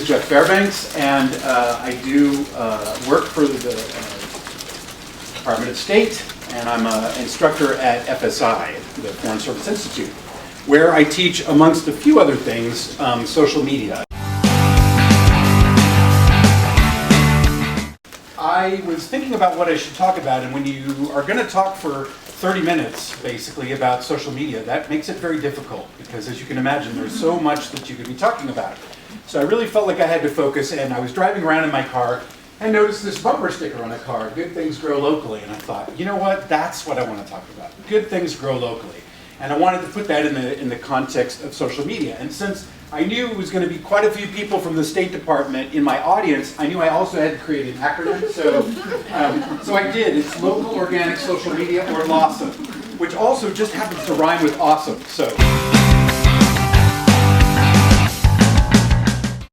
is Jeff Fairbanks, and I do work for the Department of State, and I'm an instructor at FSI, the Foreign Service Institute, where I teach, amongst a few other things, social media. I was thinking about what I should talk about, and when you are going to talk for 30 minutes, basically, about social media, that makes it very difficult, because as you can imagine, there's so much that you could be talking about. So I really felt like I had to focus, and I was driving around in my car and noticed this bumper sticker on a car, "Good things grow locally," and I thought, you know what, that's what I want to talk about. Good things grow locally. And I wanted to put that in the context of social media. And since I knew it was going to be quite a few people from the State Department in my audience, I knew I also had to create an acronym, so I did. It's Local Organic Social Media, or LOSOM, which also just happens to rhyme with awesome. So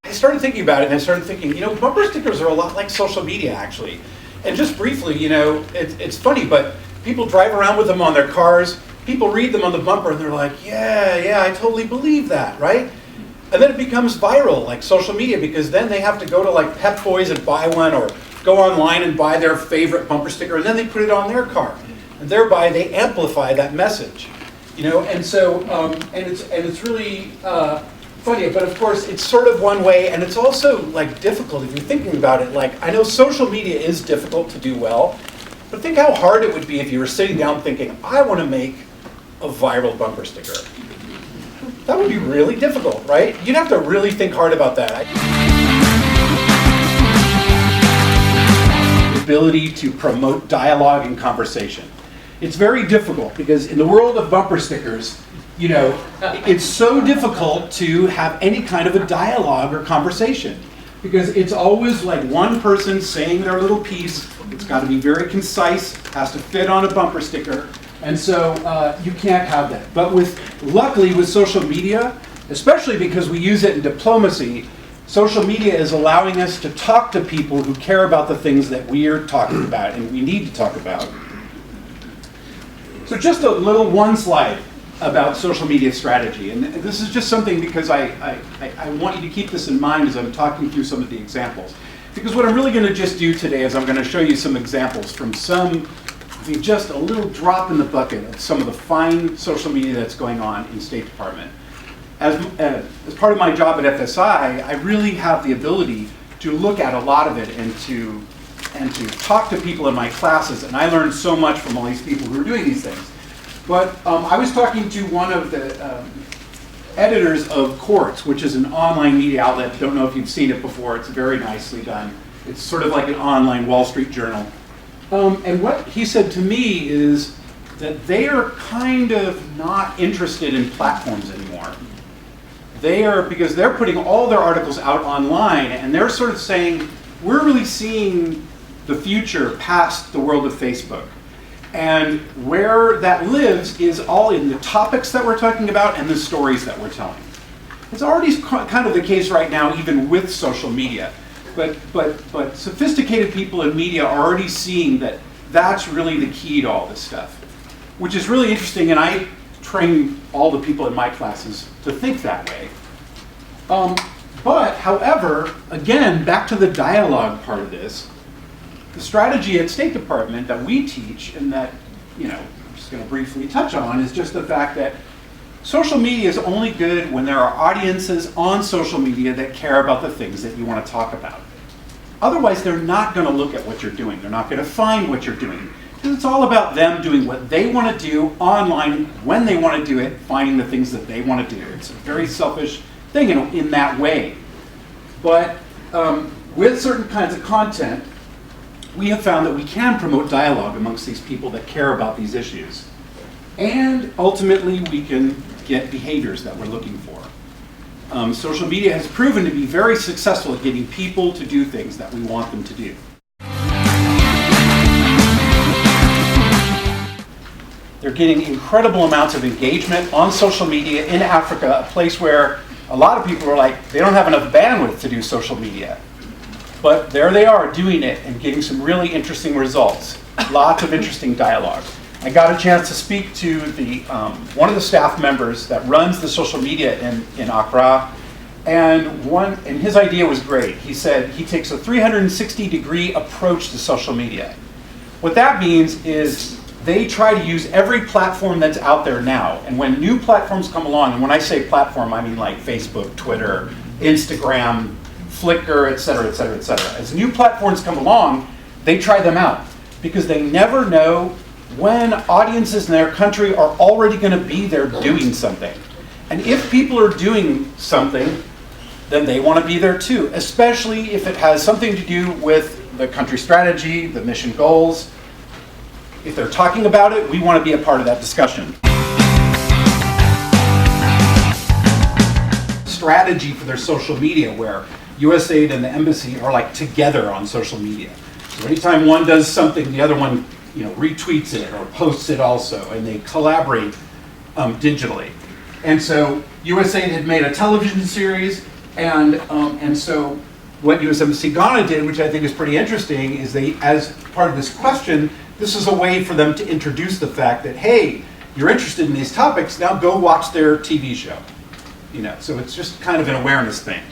I started thinking about it, and I started thinking, bumper stickers are a lot like social media, actually. And just briefly, it's funny, but people drive around with them on their cars. People read them on the bumper, and they're like, yeah, I totally believe that, right? And then it becomes viral, like social media, because then they have to go to like Pep Boys and buy one, or go online and buy their favorite bumper sticker, and then they put it on their car, and thereby they amplify that message, And so, and it's really funny, but of course it's sort of one way, and it's also like difficult if you're thinking about it. Like, I know social media is difficult to do well, but think how hard it would be if you were sitting down thinking, I want to make a viral bumper sticker. That would be really difficult, right? You'd have to really think hard about that. The ability to promote dialogue and conversation. It's very difficult because in the world of bumper stickers, it's so difficult to have any kind of a dialogue or conversation, because it's always like one person saying their little piece. It's got to be very concise, has to fit on a bumper sticker. And so you can't have that. But luckily with social media, especially because we use it in diplomacy, social media is allowing us to talk to people who care about the things that we are talking about and we need to talk about. So just a little one slide about social media strategy. And this is just something because I want you to keep this in mind as I'm talking through some of the examples. Because what I'm really going to just do today is I'm going to show you some examples from just a little drop in the bucket of some of the fine social media that's going on in State Department. As part of my job at FSI, I really have the ability to look at a lot of it and to talk to people in my classes, and I learned so much from all these people who are doing these things. But I was talking to one of the editors of Quartz, which is an online media outlet. Don't know if you've seen it before. It's very nicely done. It's sort of like an online Wall Street Journal. And what he said to me is that they are kind of not interested in platforms anymore. Because they're putting all their articles out online, and they're sort of saying, we're really seeing the future past the world of Facebook. And where that lives is all in the topics that we're talking about and the stories that we're telling. It's already kind of the case right now, even with social media. But sophisticated people in media are already seeing that that's really the key to all this stuff, which is really interesting, and I train all the people in my classes to think that way. But, however, again, back to the dialogue part of this, the strategy at State Department that we teach, and that I'm just going to briefly touch on, is just the fact that social media is only good when there are audiences on social media that care about the things that you want to talk about. Otherwise, they're not going to look at what you're doing. They're not going to find what you're doing. Because it's all about them doing what they want to do online, when they want to do it, finding the things that they want to do. It's a very selfish thing in that way. But with certain kinds of content, we have found that we can promote dialogue amongst these people that care about these issues. And ultimately, we can get behaviors that we're looking for. Social media has proven to be very successful at getting people to do things that we want them to do. They're getting incredible amounts of engagement on social media in Africa, a place where a lot of people are like, they don't have enough bandwidth to do social media. But there they are doing it and getting some really interesting results. Lots of interesting dialogue. I got a chance to speak to one of the staff members that runs the social media in Accra, And his idea was great. He said he takes a 360-degree approach to social media. What that means is they try to use every platform that's out there now. And when new platforms come along, and when I say platform, I mean like Facebook, Twitter, Instagram, Flickr, et cetera, et cetera, et cetera. As new platforms come along, they try them out because they never know when audiences in their country are already going to be there doing something. And if people are doing something, then they want to be there too, especially if it has something to do with the country strategy, the mission goals. If they're talking about it, we want to be a part of that discussion. Strategy for their social media, where USAID and the embassy are like together on social media. So anytime one does something, the other one, retweets it or posts it also, and they collaborate digitally. And so USAID had made a television series, and so what US Embassy Ghana did, which I think is pretty interesting, is they, as part of this question, this is a way for them to introduce the fact that, hey, you're interested in these topics, now go watch their TV show. So it's just kind of an awareness thing.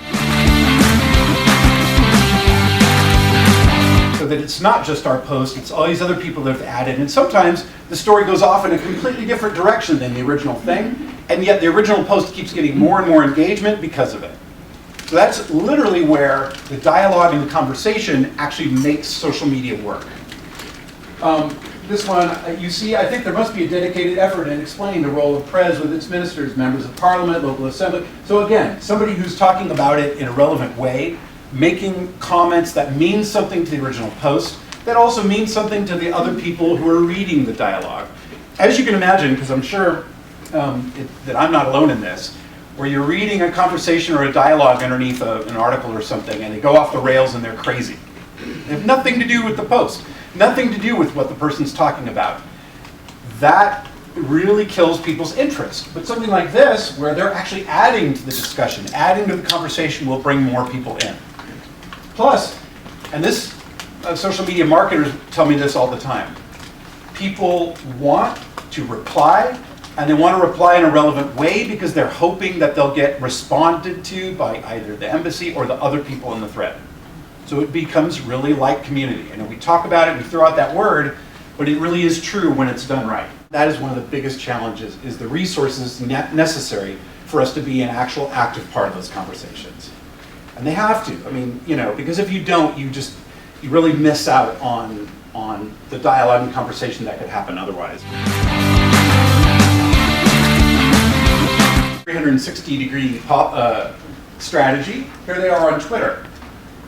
So that it's not just our post, it's all these other people that have added, and sometimes the story goes off in a completely different direction than the original thing, and yet the original post keeps getting more and more engagement because of it. So that's literally where the dialogue and the conversation actually makes social media work. This one, you see, I think there must be a dedicated effort in explaining the role of Prez with its ministers, members of parliament, local assembly. So again, somebody who's talking about it in a relevant way, making comments that mean something to the original post, that also means something to the other people who are reading the dialogue. As you can imagine, because I'm sure that I'm not alone in this, where you're reading a conversation or a dialogue underneath an article or something, and they go off the rails and they're crazy. They have nothing to do with the post, nothing to do with what the person's talking about. That really kills people's interest. But something like this, where they're actually adding to the discussion, adding to the conversation, will bring more people in. Plus, and this, social media marketers tell me this all the time, people want to reply, and they want to reply in a relevant way because they're hoping that they'll get responded to by either the embassy or the other people in the thread. So it becomes really like community. And we talk about it, we throw out that word, but it really is true when it's done right. That is one of the biggest challenges, is the resources necessary for us to be an actual active part of those conversations. And they have to. I mean, because if you don't, you really miss out on the dialogue and conversation that could happen otherwise. 360-degree strategy. Here they are on Twitter.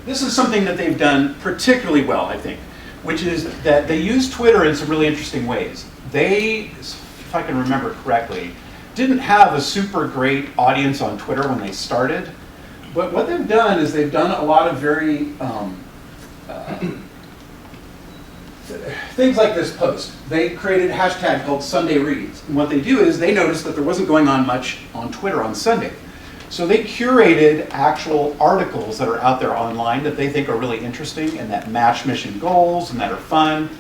This is something that they've done particularly well, I think, which is that they use Twitter in some really interesting ways. They, if I can remember correctly, didn't have a super great audience on Twitter when they started, but what they've done is they've done a lot of very things like this post. They created a hashtag called Sunday Reads. And what they do is they noticed that there wasn't going on much on Twitter on Sunday. So they curated actual articles that are out there online that they think are really interesting and that match mission goals and that are fun.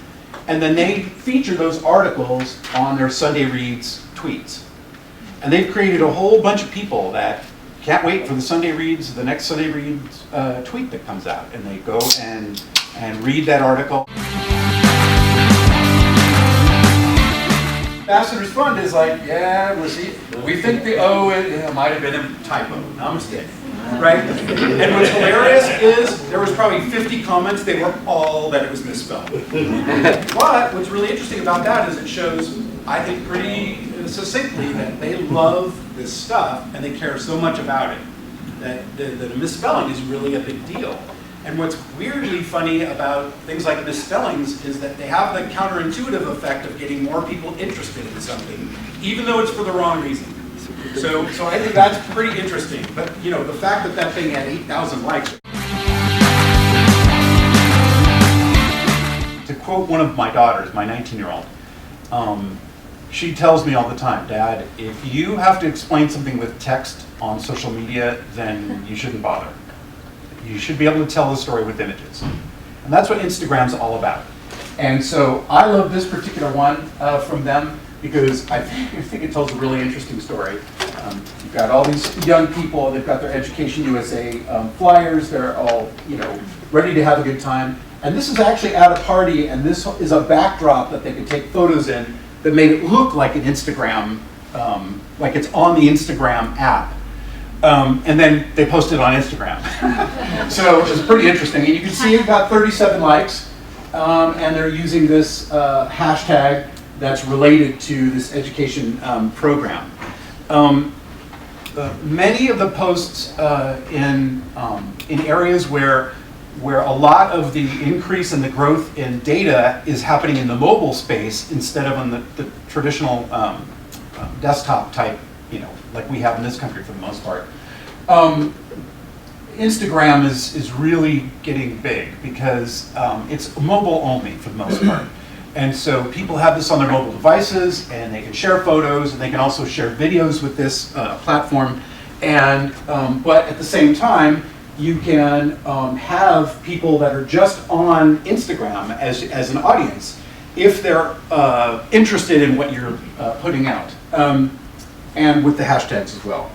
And then they feature those articles on their Sunday Reads tweets. And they've created a whole bunch of people that can't wait for the Sunday Reads, the next Sunday Reads tweet that comes out. And they go and read that article. Ambassadors Fund is like, yeah, we think the O might have been a typo, namaste, right? And what's hilarious is there was probably 50 comments, they were all that it was misspelled. But what's really interesting about that is it shows, I think pretty succinctly, that they love this stuff and they care so much about it that the misspelling is really a big deal. And what's weirdly funny about things like misspellings is that they have the counterintuitive effect of getting more people interested in something, even though it's for the wrong reason. So I think that's pretty interesting. But the fact that that thing had 8,000 likes. To quote one of my daughters, my 19-year-old, she tells me all the time, Dad, if you have to explain something with text on social media, then you shouldn't bother. You should be able to tell the story with images. And that's what Instagram's all about. And so I love this particular one from them because I think it tells a really interesting story. You've got all these young people, they've got their Education USA flyers, they're all, ready to have a good time. And this is actually at a party, and this is a backdrop that they could take photos in that made it look like an Instagram, like it's on the Instagram app. And then they posted it on Instagram. So it was pretty interesting. And you can see it got 37 likes, and they're using this hashtag that's related to this education program. Many of the posts in areas where a lot of the increase in the growth in data is happening in the mobile space instead of on the traditional desktop type, like we have in this country for the most part. Instagram is really getting big because it's mobile only for the most part. And so people have this on their mobile devices, and they can share photos, and they can also share videos with this platform. And but at the same time, you can have people that are just on Instagram as an audience if they're interested in what you're putting out, and with the hashtags as well.